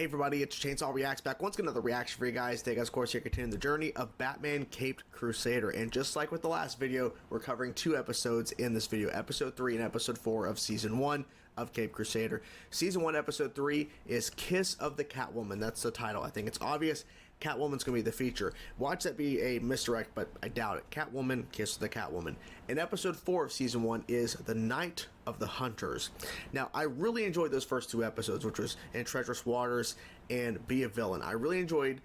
Hey everybody, it's Chainsaw Reacts back once again, another reaction for you guys. Today, guys, of course, here continuing the journey of Batman Caped Crusader. And just like with the last video, we're covering two episodes in this video, episode 3 and episode 4 of season 1 of Caped Crusader. Season 1, episode 3 is Kiss of the Catwoman. That's the title. I think it's obvious. Catwoman's going to be the feature. Watch that be a misdirect, but I doubt it. Catwoman, Kiss of the Catwoman. And episode 4 of season 1 is The Night of the Hunters. Now, I really enjoyed those first two episodes, which was in Treacherous Waters and Be a Villain. I really enjoyed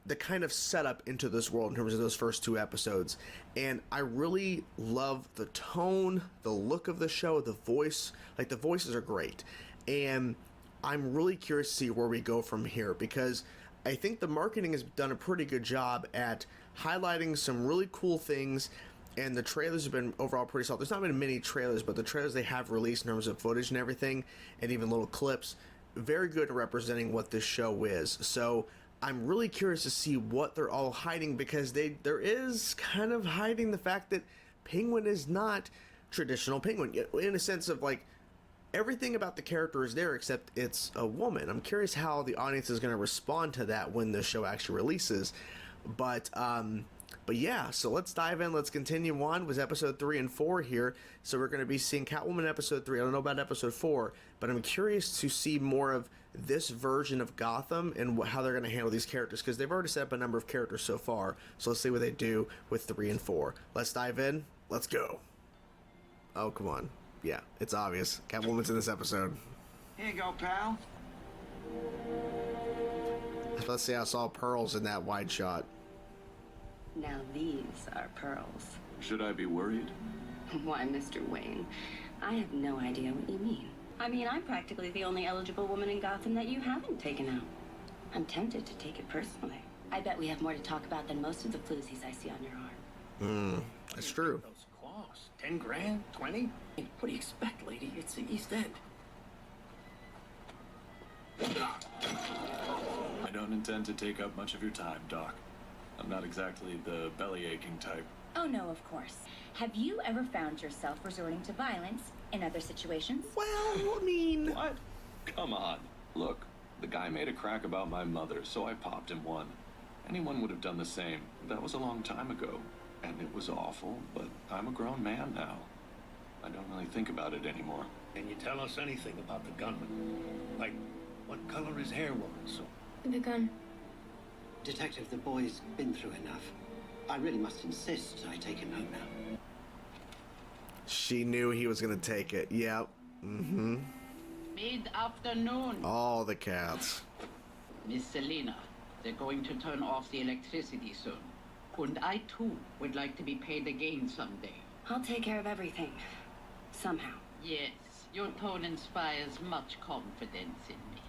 the kind of setup into this world in terms of those first two episodes. And I really love the tone, the look of the show, the voice. Like, the voices are great. And I'm really curious to see where we go from here, because I think the marketing has done a pretty good job at highlighting some really cool things, and the trailers have been overall pretty solid. There's not been many trailers, but the trailers they have released in terms of footage and everything, and even little clips, very good at representing what this show is. So I'm really curious to see what they're all hiding, because there is kind of hiding the fact that Penguin is not traditional Penguin, in a sense of like, everything about the character is there except it's a woman. I'm curious how the audience is going to respond to that when the show actually releases. But yeah, so let's dive in. Let's continue on with episode 3 and 4 here. So we're going to be seeing Catwoman episode 3. I don't know about episode 4, but I'm curious to see more of this version of Gotham and how they're going to handle these characters, because they've already set up a number of characters so far. So let's see what they do with 3 and 4. Let's dive in. Let's go. Oh, come on. Yeah, it's obvious. Catwoman's in this episode. Here you go, pal. Let's see, I saw pearls in that wide shot. Now these are pearls. Should I be worried? Why, Mr. Wayne, I have no idea what you mean. I mean, I'm practically the only eligible woman in Gotham that you haven't taken out. I'm tempted to take it personally. I bet we have more to talk about than most of the floozies I see on your arm. That's true. Those claws. 10 grand? 20? What do you expect, lady? It's the East End. I don't intend to take up much of your time, Doc. I'm not exactly the belly-aching type. Oh, no, of course. Have you ever found yourself resorting to violence in other situations? Well, I mean... What? Come on. Look, the guy made a crack about my mother, so I popped him one. Anyone would have done the same. That was a long time ago. And it was awful, but I'm a grown man now. I don't really think about it anymore. Can you tell us anything about the gunman? Like, what color his hair was? So The gun. Detective, the boy's been through enough. I really must insist I take him home now. She knew he was going to take it. Yep. Mm-hmm. Mid-afternoon. All the cats. Miss Selina, they're going to turn off the electricity soon. And I, too, would like to be paid again someday. I'll take care of everything. Somehow. Yes, your tone inspires much confidence in me.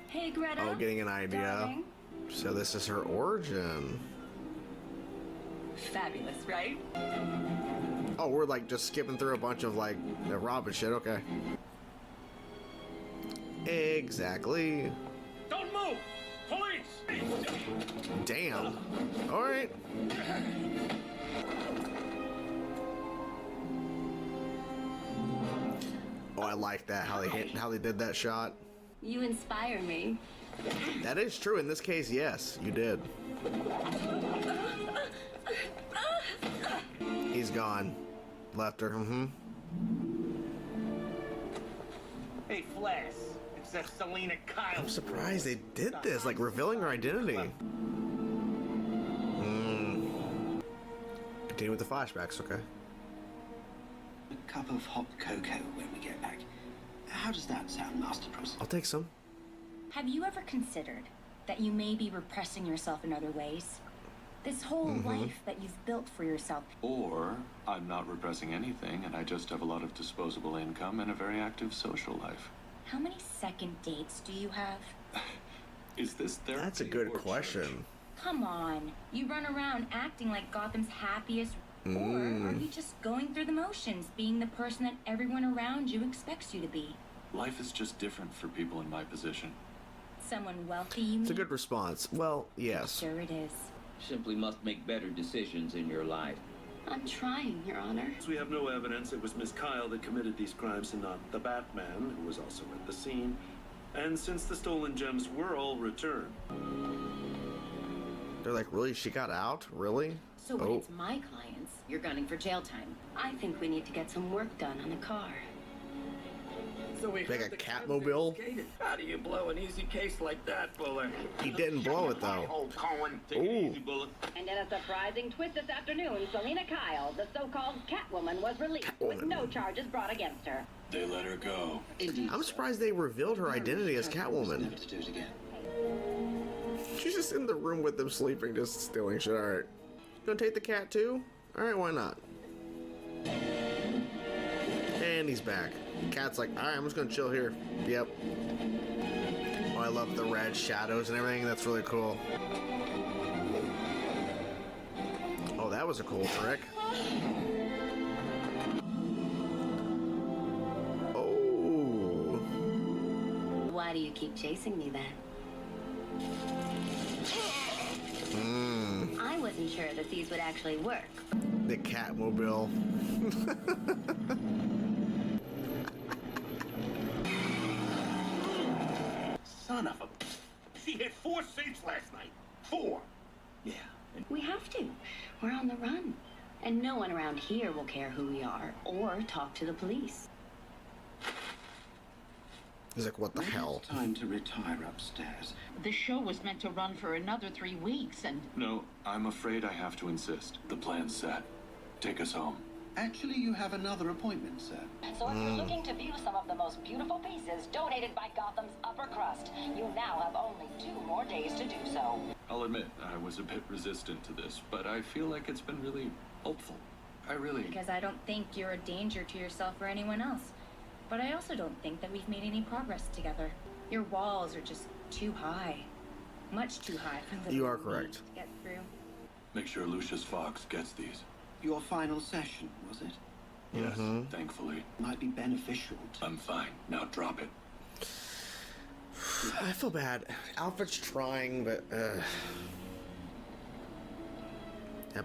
Hey, Greta. Oh, getting an idea. Darling. So this is her origin. Fabulous, right? Oh, we're like just skipping through a bunch of like Robin shit. Okay. Exactly. don't move! Police! Damn. All right. Oh, I like that, how they did that shot. You inspire me. That is true. In this case, yes, you did. He's gone. Left her. Hey, Flash. It's that Selina Kyle. I'm surprised they did this, like revealing her identity. Continue with the flashbacks, okay. A cup of hot cocoa when we get back. How does that sound, Master Prince? I'll take some. Have you ever considered that you may be repressing yourself in other ways? This whole life that you've built for yourself. Or I'm not repressing anything, and I just have a lot of disposable income and a very active social life. How many second dates do you have? Is this therapy? That's a good or question. church? Come on. You run around acting like Gotham's happiest. Or are you just going through the motions, being the person that everyone around you expects you to be? Life is just different for people in my position. Someone wealthy, you mean? It's a good response. Well, yes. Sure it is. Simply must make better decisions in your life. I'm trying, Your Honor. We have no evidence it was Miss Kyle that committed these crimes and not the Batman, who was also at the scene. And since the stolen gems were all returned... They're like, really? She got out? Really? So when it's my clients, you're gunning for jail time. I think we need to get some work done on the car. So we Like a Catmobile? How do you blow an easy case like that, Bullet? He didn't blow it though. Oh, Cohen, take it easy, Bullet. And in a surprising twist this afternoon, Selina Kyle, the so-called Catwoman, was released with no charges brought against her. They let her go. Indeed. I'm surprised they revealed her identity as Catwoman. Never to do it again. She's just in the room with them sleeping, just stealing shit. Alright. Gonna take the cat too? Alright, why not? And he's back. Cat's like, alright, I'm just gonna chill here. Yep. Oh, I love the red shadows and everything. That's really cool. Oh, that was a cool trick. Oh. Why do you keep chasing me then? I wasn't sure that these would actually work. The Catmobile. Son of a... She hit 4 safes last night. 4. Yeah. We have to. We're on the run. And no one around here will care who we are or talk to the police. He's like, what the hell? Time to retire upstairs. The show was meant to run for another 3 weeks, and... No, I'm afraid I have to insist. The plan's set. Take us home. Actually, you have another appointment, sir. So if you're looking to view some of the most beautiful pieces donated by Gotham's upper crust, you now have only 2 more days to do so. I'll admit, I was a bit resistant to this, but I feel like it's been really helpful. I really... Because I don't think you're a danger to yourself or anyone else. But I also don't think that we've made any progress together. Your walls are just too high. Much too high for the You are correct. to get through. Make sure Lucius Fox gets these. Your final session, was it? Yes, thankfully. Might be beneficial to... I'm fine. Now drop it. I feel bad. Alfred's trying, but that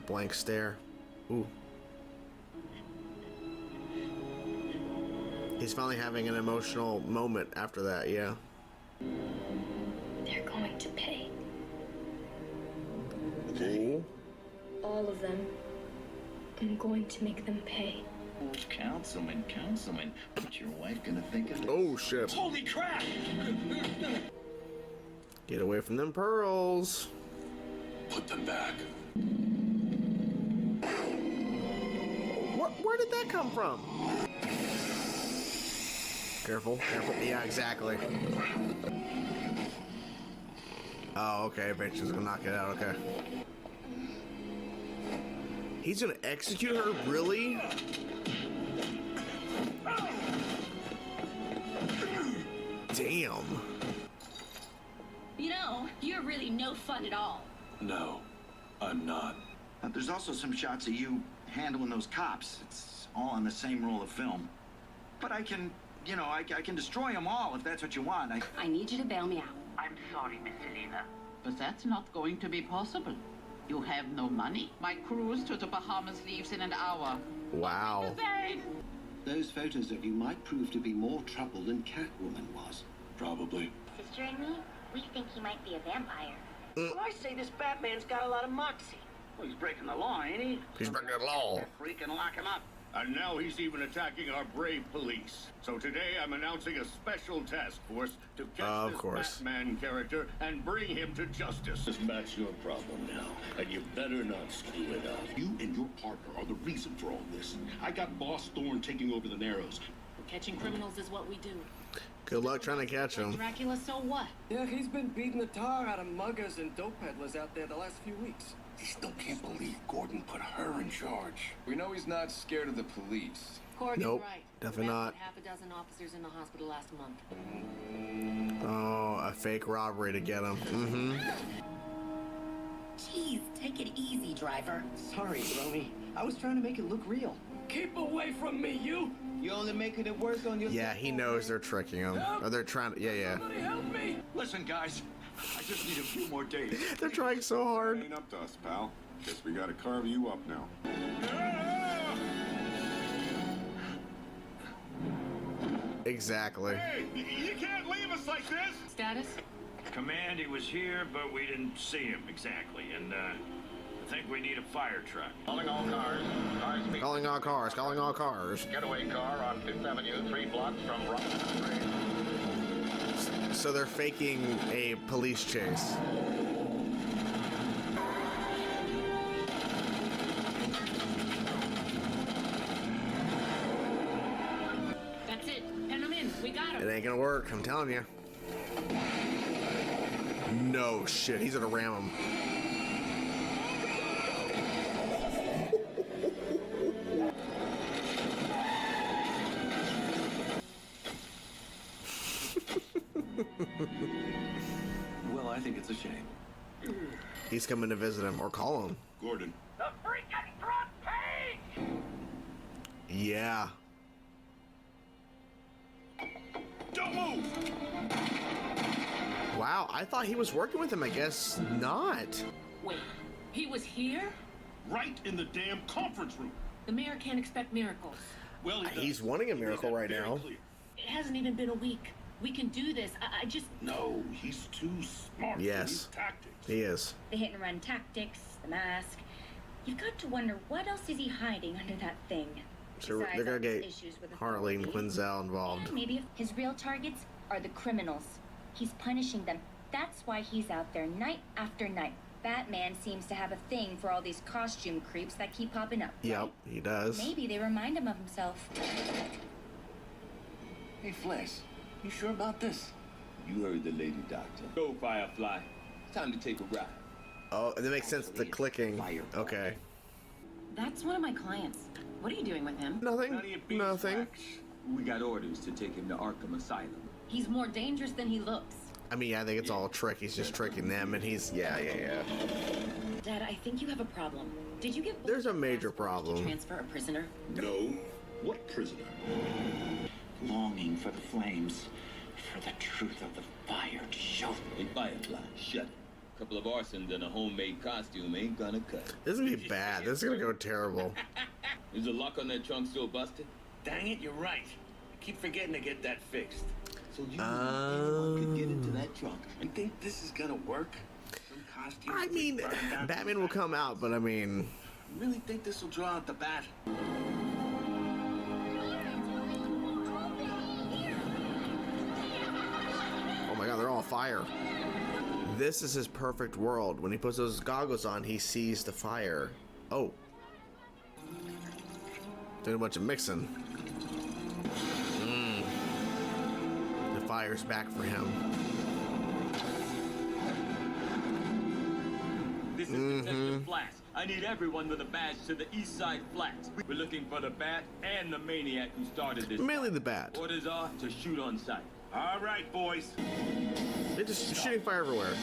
blank stare. Ooh. He's finally having an emotional moment after that, yeah. They're going to pay. Ooh. All of them. I'm going to make them pay. Councilman, what's your wife gonna think of this? Oh, shit. Holy crap! Get away from them pearls. Put them back. Where did that come from? Careful, careful. Yeah, exactly. Oh, okay. Bitch is gonna knock it out. Okay. He's gonna execute her? Really? Damn. You know, you're really no fun at all. No, I'm not. There's also some shots of you handling those cops. It's all on the same roll of film. But I can, you know, I can destroy them all if that's what you want. I need you to bail me out. I'm sorry, Miss Selina, but that's not going to be possible. You have no money. My cruise to the Bahamas leaves in an hour. Wow. Those photos of you might prove to be more trouble than Catwoman was. Probably. Sister and me, we think he might be a vampire. Well, I say this Batman's got a lot of moxie. Well, he's breaking the law, ain't he? He's breaking the law. Freaking lock him up. And now he's even attacking our brave police. So today I'm announcing a special task force to catch this Batman character and bring him to justice. That's your problem now, and you better not screw it up. You and your partner are the reason for all this. I got Boss Thorne taking over the Narrows. Catching criminals is what we do. Good luck trying to catch him. Dracula, so what? Yeah, he's been beating the tar out of muggers and dope peddlers out there the last few weeks. I still can't believe Gordon put her in charge. We know he's not scared of the police. Corgan's Nope, right. definitely not. Half a dozen officers in the hospital last month. Oh, a fake robbery to get him. Mm-hmm. Jeez, take it easy, driver. Sorry, Romy. I was trying to make it look real. Keep away from me, you! You're only making it worse on yourself. Yeah, he knows they're tricking him. Or they're trying to, yeah. Somebody help me! Listen, guys, I just need a few more days. They're trying so hard. Ain't up to us, pal. Guess we gotta carve you up now. Exactly. Hey, you can't leave us like this! Status? Command, he was here, but we didn't see him exactly, and I think we need a fire truck. Calling all cars. Calling all cars. Calling all cars. Getaway car on 5th Avenue, 3 blocks from Rockland. So they're faking a police chase. That's it. Pen him in. We got him. It ain't gonna work, I'm telling you. No shit, he's gonna ram him. Well, I think it's a shame. He's coming to visit him, or call him. Gordon. The freaking front page! Yeah. Don't move! Wow, I thought he was working with him. I guess not. Wait, he was here? Right in the damn conference room. The mayor can't expect miracles. Well, He's wanting a miracle right now. It hasn't even been a week. We can do this. I just... No, he's too smart for Yes, these tactics. he is. The hit and run tactics, the mask. You've got to wonder, what else is he hiding under that thing? So Besides they're gonna all these get issues with Harley and authority. Quinzel involved. And maybe if his real targets are the criminals. He's punishing them. That's why he's out there night after night. Batman seems to have a thing for all these costume creeps that keep popping up. Yep, he does. Maybe they remind him of himself. Hey, Flash, you sure about this? You heard the lady doctor. Go, Firefly. Time to take a ride. Oh, that makes sense. The clicking. Okay. That's one of my clients. What are you doing with him? Nothing. Nothing. We got orders to take him to Arkham Asylum. He's more dangerous than he looks. I mean, I think it's all a trick. He's just tricking them, and he's yeah. Dad, I think you have a problem. Did you give... There's a major problem. Transfer a prisoner? No. What prisoner? Longing for the flames, for the truth of the fire to show. Hey, Firefly, shut it. A couple of arsons and a homemade costume ain't gonna cut. This is gonna be bad. This is gonna go terrible. Is the lock on that trunk still busted? Dang it, you're right. I keep forgetting to get that fixed. So you anyone could get into that trunk. You think this is gonna work? Some costumes I mean, burned down to Batman will come out, but I mean, You really think this will draw out the bat? oh my god, they're all on fire. This is his perfect world. When he puts those goggles on, he sees the fire. Oh. Doing a bunch of mixing. The fire's back for him. This is Detective Flash. I need everyone with a badge to the East Side Flats. We're looking for the Bat and the maniac who started this. Mainly the Bat. Orders are to shoot on sight. All right, boys. They're just shooting fire everywhere.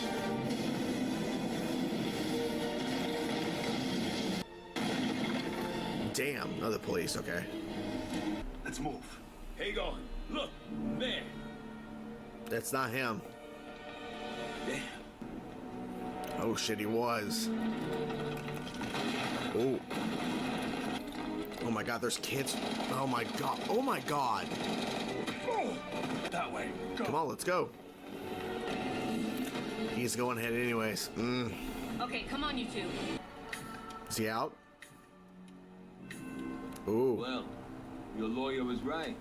Damn, another police, okay. Let's move. Hang on. Look, there. That's not him. Damn. Oh shit, he was. Oh. Oh my god, there's kids. Oh my god. Oh my god. That way. Go. Come on, let's go. He's going ahead anyways. Okay, come on, you two. Is he out? Ooh. Well, your lawyer was right.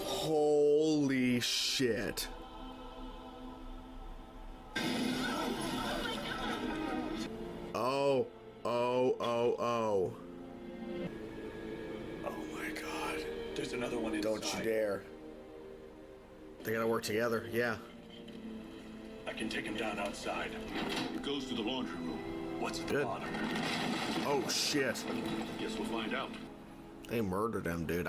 Holy shit. Oh. Oh my god. There's another one inside. Don't you dare. They gotta work together, yeah. I can take him down outside. It goes to the laundry room. What's at the Good. bottom? Oh shit. Guess we'll find out. They murdered him, dude.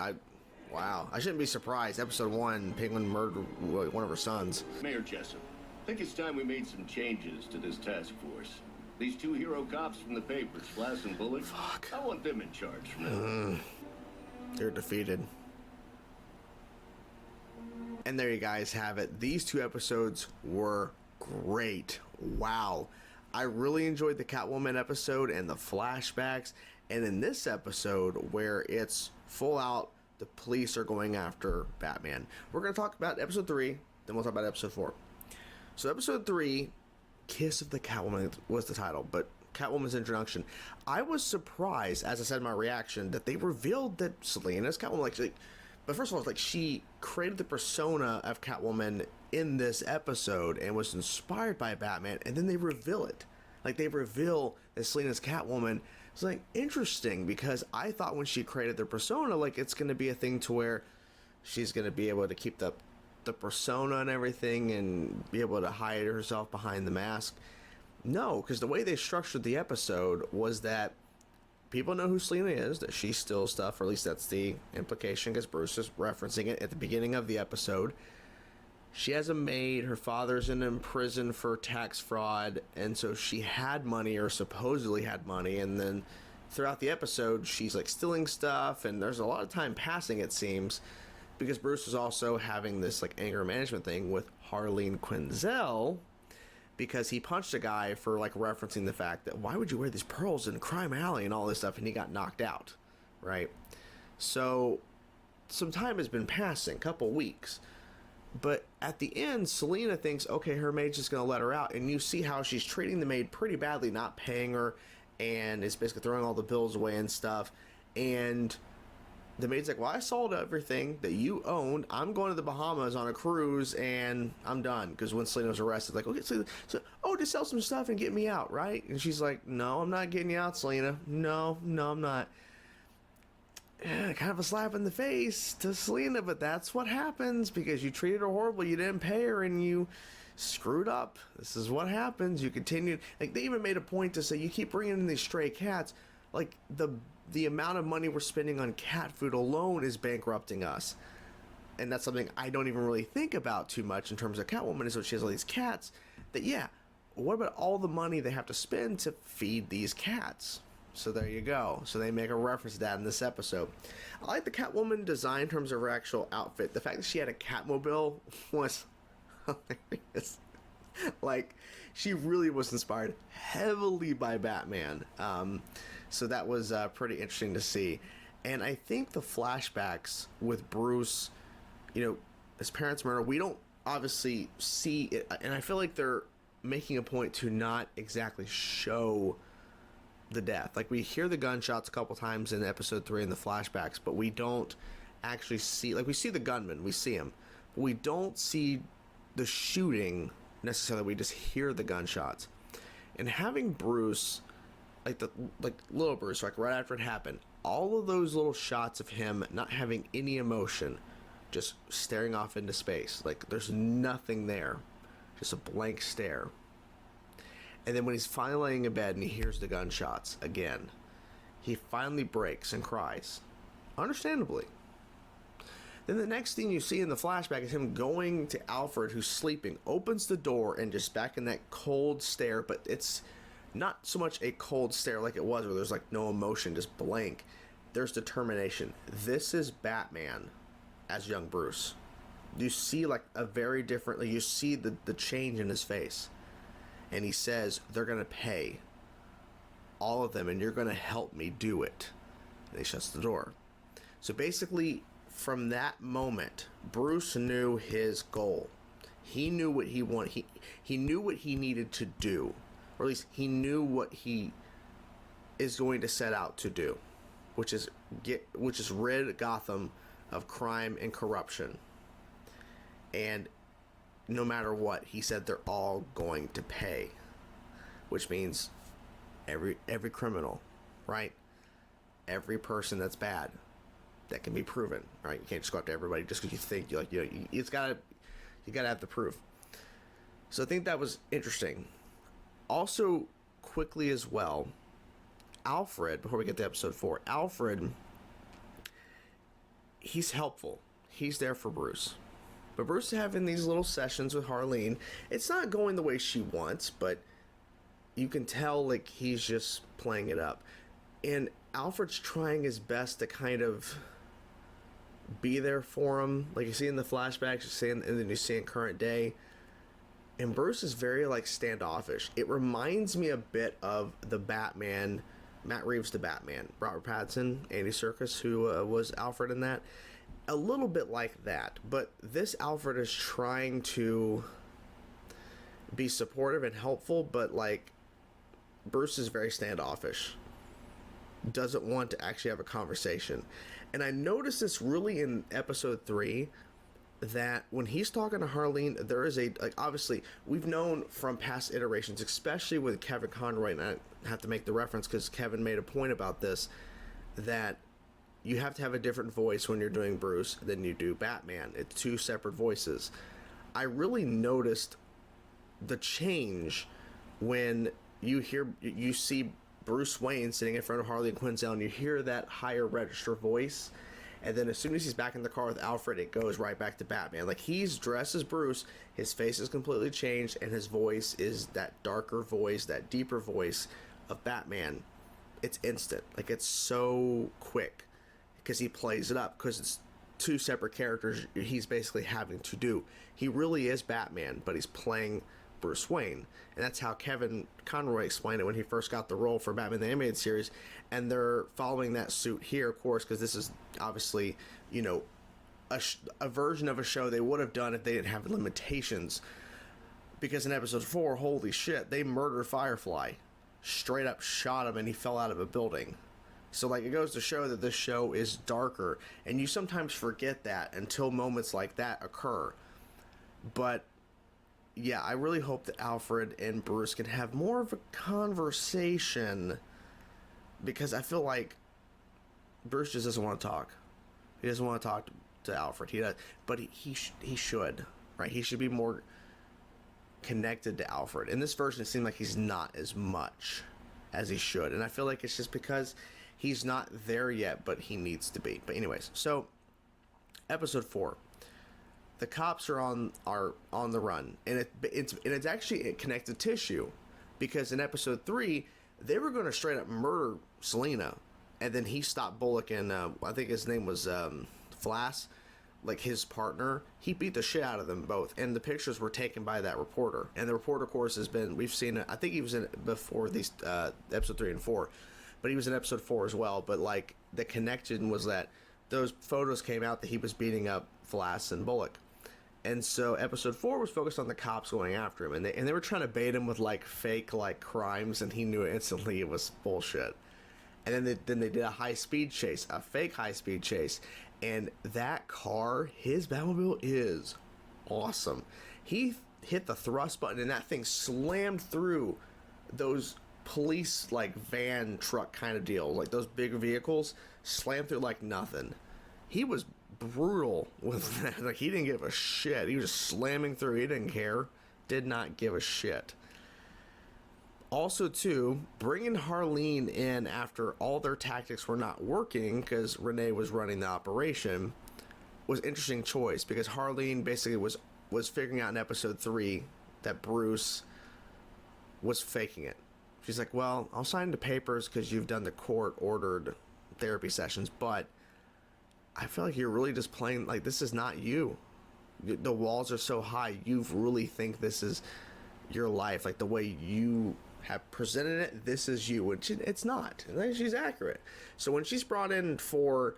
Wow. I shouldn't be surprised. Episode 1, Penguin murdered one of her sons. Mayor Jessup, I think it's time we made some changes to this task force. These 2 hero cops from the papers, Flash and Bullock. Fuck. I want them in charge from now on. They're defeated. And there you guys have it. These 2 episodes were great. Wow. I really enjoyed the Catwoman episode and the flashbacks, and in this episode where it's full out, the police are going after Batman. We're going to talk about episode 3, then we'll talk about episode 4. So episode 3, Kiss of the Catwoman was the title, but Catwoman's introduction. I was surprised, as I said in my reaction, that they revealed that Selina's Catwoman, but first of all, it's like she created the persona of Catwoman in this episode and was inspired by Batman, and then they reveal it. Like, they reveal that Selina's Catwoman. It's like interesting, because I thought when she created the persona, like, it's going to be a thing to where she's going to be able to keep the persona and everything and be able to hide herself behind the mask. No, because the way they structured the episode was that people know who Selina is, that she steals stuff, or at least that's the implication, because Bruce is referencing it at the beginning of the episode. She has a maid, her father's in prison for tax fraud, and so she had money, or supposedly had money, and then throughout the episode, she's like stealing stuff, and there's a lot of time passing, it seems, because Bruce is also having this like anger management thing with Harleen Quinzel, because he punched a guy for like referencing the fact that why would you wear these pearls in Crime Alley and all this stuff, and he got knocked out, right? So some time has been passing, couple weeks. But at the end, Selina thinks, okay, her maid's just going to let her out. And you see how she's treating the maid pretty badly, not paying her, and is basically throwing all the bills away and stuff. And the maid's like, well, I sold everything that you owned. I'm going to the Bahamas on a cruise, and I'm done. Because when Selina was arrested, like, okay, so just sell some stuff and get me out, right? And she's like, no, I'm not getting you out, Selina. No, I'm not. Kind of a slap in the face to Selina, but that's what happens because you treated her horribly, you didn't pay her, and you screwed up. This is what happens. You continued. Like, they even made a point to say, you keep bringing in these stray cats. Like, the amount of money we're spending on cat food alone is bankrupting us. And that's something I don't even really think about too much in terms of Catwoman, is that she has all these cats. That, yeah, what about all the money they have to spend to feed these cats? So there you go. So they make a reference to that in this episode. I like the Catwoman design in terms of her actual outfit. The fact that she had a Catmobile was hilarious. Like, she really was inspired heavily by Batman. So that was pretty interesting to see. And I think the flashbacks with Bruce, his parents' murder, we don't obviously see it. And I feel like they're making a point to not exactly show the death. Like, we hear the gunshots a couple times in episode 3 in the flashbacks, but we don't actually see, like, we see the gunman, we see him, but we don't see the shooting necessarily. We just hear the gunshots. And having Bruce, like little Bruce, like right after it happened, all of those little shots of him not having any emotion, just staring off into space, like there's nothing there, just a blank stare. And then when he's finally laying in bed and he hears the gunshots again, he finally breaks and cries. Understandably. Then the next thing you see in the flashback is him going to Alfred, who's sleeping, opens the door, and just back in that cold stare, but it's not so much a cold stare like it was, where there's like no emotion, just blank. There's determination. This is Batman as young Bruce. You see like a very different, like you see the change in his face. And he says, they're going to pay all of them, and you're going to help me do it. And he shuts the door. So basically, from that moment, Bruce knew his goal. He knew what he wanted. He knew what he needed to do. Or at least he knew what he is going to set out to do. Which is rid Gotham of crime and corruption. And no matter what, he said they're all going to pay, which means every criminal, right? Every person that's bad, that can be proven, right? You can't just go after everybody just because you think you gotta have the proof. So I think that was interesting. Also, quickly as well, Alfred, before we get to episode 4, Alfred, he's helpful. He's there for Bruce. But Bruce is having these little sessions with Harleen. It's not going the way she wants, but you can tell like he's just playing it up. And Alfred's trying his best to kind of be there for him. Like you see in the flashbacks, you see and then you see in current day. And Bruce is very, like, standoffish. It reminds me a bit of the Batman, Matt Reeves' The Batman, Robert Pattinson, Andy Serkis, who was Alfred in that. A little bit like that, but this Alfred is trying to be supportive and helpful, but, like, Bruce is very standoffish. Doesn't want to actually have a conversation. And I noticed this really in episode 3, that when he's talking to Harleen, there is a, like, obviously, we've known from past iterations, especially with Kevin Conroy, and I have to make the reference because Kevin made a point about this, that you have to have a different voice when you're doing Bruce than you do Batman. It's two separate voices. I really noticed the change when you see Bruce Wayne sitting in front of Harley and Quinzel, and you hear that higher register voice, and then as soon as he's back in the car with Alfred, it goes right back to Batman. Like, he's dressed as Bruce, his face is completely changed, and his voice is that darker voice, that deeper voice of Batman. It's instant. Like, it's so quick because he plays it up, because it's two separate characters he's basically having to do. He really is Batman, but he's playing Bruce Wayne, and that's how Kevin Conroy explained it when he first got the role for Batman the Animated Series, and they're following that suit here, of course, because this is obviously, you know, a version of a show they would have done if they didn't have limitations, because in episode 4, holy shit, they murdered Firefly, straight up shot him, and he fell out of a building. So, like, it goes to show that this show is darker, and you sometimes forget that until moments like that occur. But yeah, I really hope that Alfred and Bruce can have more of a conversation, because I feel like Bruce just doesn't want to talk. He doesn't want to talk to Alfred. He does, but he should, right? He should be more connected to Alfred. In this version, it seemed like he's not as much as he should, and I feel like it's just because he's not there yet, but he needs to be. But anyways, so episode 4. The cops are on the run, and it's actually connective tissue, because in episode 3 they were going to straight up murder Selina, and then he stopped Bullock, and I think his name was Flass, like his partner. He beat the shit out of them both, and the pictures were taken by that reporter. And the reporter, of course, we've seen it. I think he was in it before these episode 3 and 4, but he was in episode 4 as well. But like, the connection was that those photos came out that he was beating up Flass and Bullock. And so episode 4 was focused on the cops going after him, and they were trying to bait him with like fake like crimes, and he knew instantly it was bullshit. And then they did a high-speed chase, a fake high-speed chase, and that car, his Batmobile, is awesome. He hit the thrust button, and that thing slammed through those police like van truck kind of deal, like those big vehicles, slammed through like nothing. He was brutal with that. Like, he didn't give a shit. He was just slamming through. He didn't care. Did not give a shit. Also, too, bringing Harleen in after all their tactics were not working, because Renee was running the operation, was an interesting choice, because Harleen basically was figuring out in episode 3 that Bruce was faking it. She's like, well, I'll sign the papers because you've done the court-ordered therapy sessions, but I feel like you're really just playing, like, this is not you. The walls are so high, you really think this is your life, like the way you have presented it, this is you, which it's not. And she's accurate. So when she's brought in for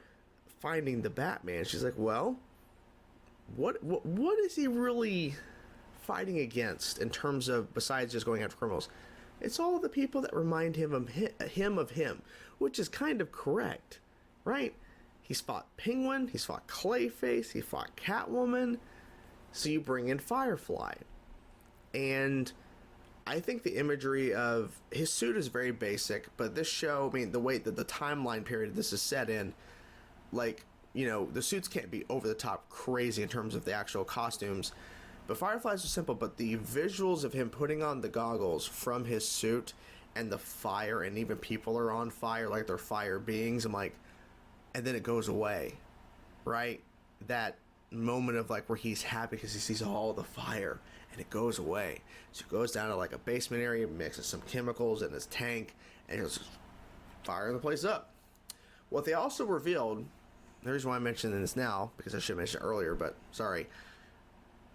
finding the Batman, she's like, well, what is he really fighting against in terms of, besides just going after criminals? It's all the people that remind him of him, which is kind of correct, right? He's fought Penguin, he's fought Clayface, he fought Catwoman, so you bring in Firefly. And I think the imagery of his suit is very basic, but this show, I mean, the way that the timeline period this is set in, like, you know, the suits can't be over the top crazy in terms of the actual costumes, but Firefly's are simple, but the visuals of him putting on the goggles from his suit and the fire, and even people are on fire, like they're fire beings, I'm like, and then it goes away, right? That moment of like where he's happy because he sees all the fire, and it goes away. So he goes down to like a basement area, mixes some chemicals in his tank, and just firing the place up. What they also revealed, the reason why I'm mentioning this now, because I should mention it earlier, but sorry,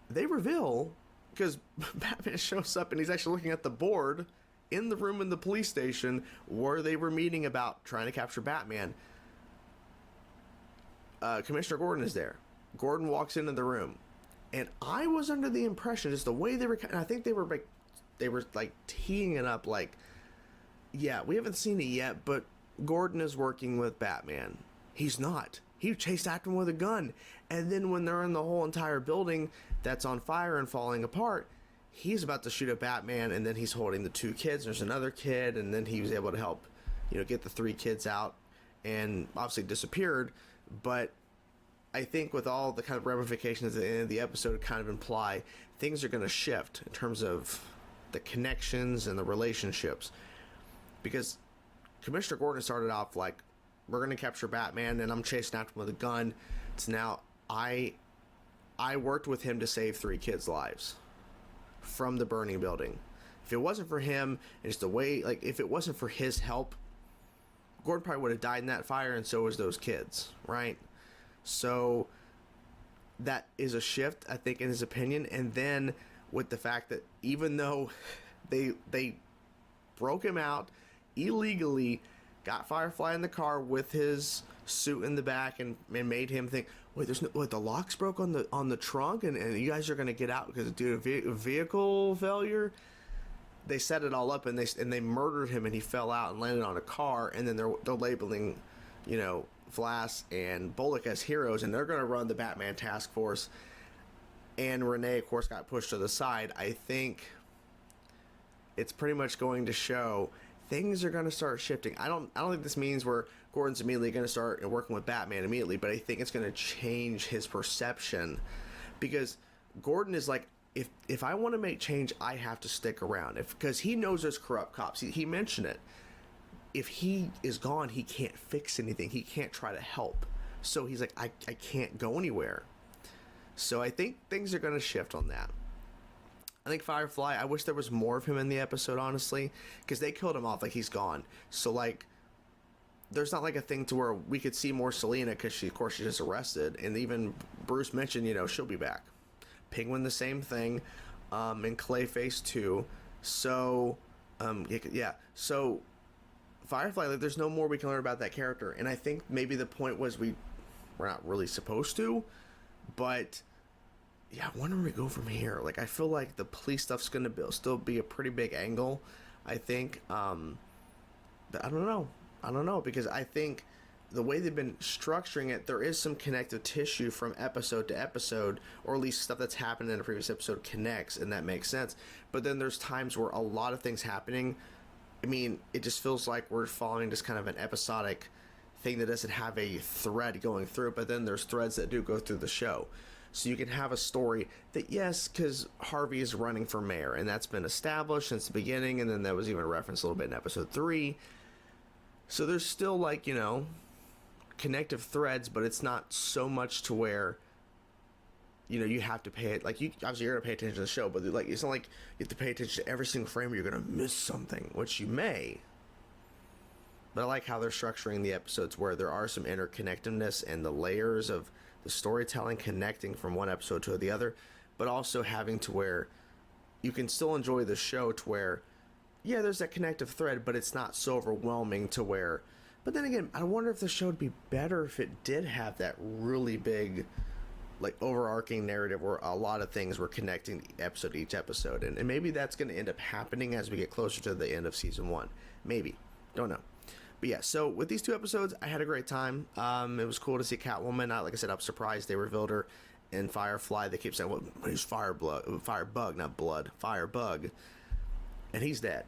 they reveal because Batman shows up and he's actually looking at the board in the room in the police station where they were meeting about trying to capture Batman. Commissioner Gordon is there. Gordon walks into the room, and I was under the impression, just the way they were, and I think they were like teeing it up, like, yeah, we haven't seen it yet, but Gordon is working with Batman. He's not. He chased after him with a gun, and then when they're in the whole entire building that's on fire and falling apart, he's about to shoot at Batman, and then he's holding the 2 kids. There's another kid, and then he was able to help, get the 3 kids out, and obviously disappeared. But I think with all the kind of ramifications at the end of the episode kind of imply things are going to shift in terms of the connections and the relationships, because Commissioner Gordon started off like, we're going to capture Batman and I'm chasing after him with a gun. It's now I worked with him to save 3 kids' lives from the burning building. If it wasn't for him, and just the way, like, if it wasn't for his help, Gordon probably would have died in that fire, and so was those kids, right? So that is a shift, I think, in his opinion. And then with the fact that even though they broke him out illegally, got Firefly in the car with his suit in the back, and made him think, wait, the locks broke on the trunk, and you guys are gonna get out because due to vehicle failure. They set it all up, and they murdered him, and he fell out and landed on a car. And then they're labeling, Vlass and Bullock as heroes, and they're going to run the Batman task force. And Renee, of course, got pushed to the side. I think it's pretty much going to show things are going to start shifting. I don't think this means where Gordon's immediately going to start working with Batman immediately, but I think it's going to change his perception, because Gordon is like, if I want to make change, I have to stick around. Because he knows there's corrupt cops. He mentioned it. If he is gone, he can't fix anything. He can't try to help. So he's like, I can't go anywhere. So I think things are going to shift on that. I think Firefly, I wish there was more of him in the episode, honestly, because they killed him off like he's gone. So, like, there's not like a thing to where we could see more Selina, because she's just arrested. And even Bruce mentioned, she'll be back. Penguin, the same thing, and Clayface too. So, yeah. So, Firefly, like, there's no more we can learn about that character, and I think maybe the point was we're not really supposed to, but yeah, I wonder where we go from here. Like, I feel like the police stuff's gonna still be a pretty big angle, I think. But I don't know, because I think the way they've been structuring it, there is some connective tissue from episode to episode, or at least stuff that's happened in a previous episode connects, and that makes sense. But then there's times where a lot of things happening, I mean, it just feels like we're following just kind of an episodic thing that doesn't have a thread going through it, but then there's threads that do go through the show. So you can have a story that, yes, because Harvey is running for mayor, and that's been established since the beginning, and then that was even referenced a little bit in episode 3. So there's still, like, connective threads, but it's not so much to where you have to pay it, like, you obviously you're gonna pay attention to the show, but like, it's not like you have to pay attention to every single frame or you're gonna miss something, which you may. But I like how they're structuring the episodes where there are some interconnectedness and the layers of the storytelling connecting from one episode to the other, but also having to where you can still enjoy the show to where, yeah, there's that connective thread, but it's not so overwhelming to where. But then again, I wonder if the show would be better if it did have that really big, like, overarching narrative where a lot of things were connecting each episode. And maybe that's going to end up happening as we get closer to the end of season 1. Maybe. Don't know. But yeah, so with these 2 episodes, I had a great time. It was cool to see Catwoman. Like I said, I'm surprised they revealed her in Firefly. They keep saying, well, he's Firebug, not blood. Firebug. And he's dead.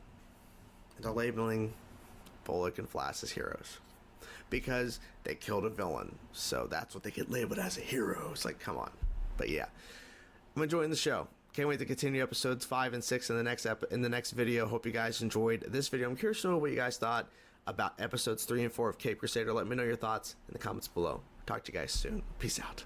And they're labeling Bullock and Vlass as heroes because they killed a villain, so that's what they get labeled as a hero. It's like, come on. But yeah, I'm enjoying the show. Can't wait to continue episodes 5 and 6 in the next video. Hope you guys enjoyed this video. I'm curious to know what you guys thought about episodes 3 and 4 of Caped Crusader. Let me know your thoughts in the comments below. Talk to you guys soon. Peace out.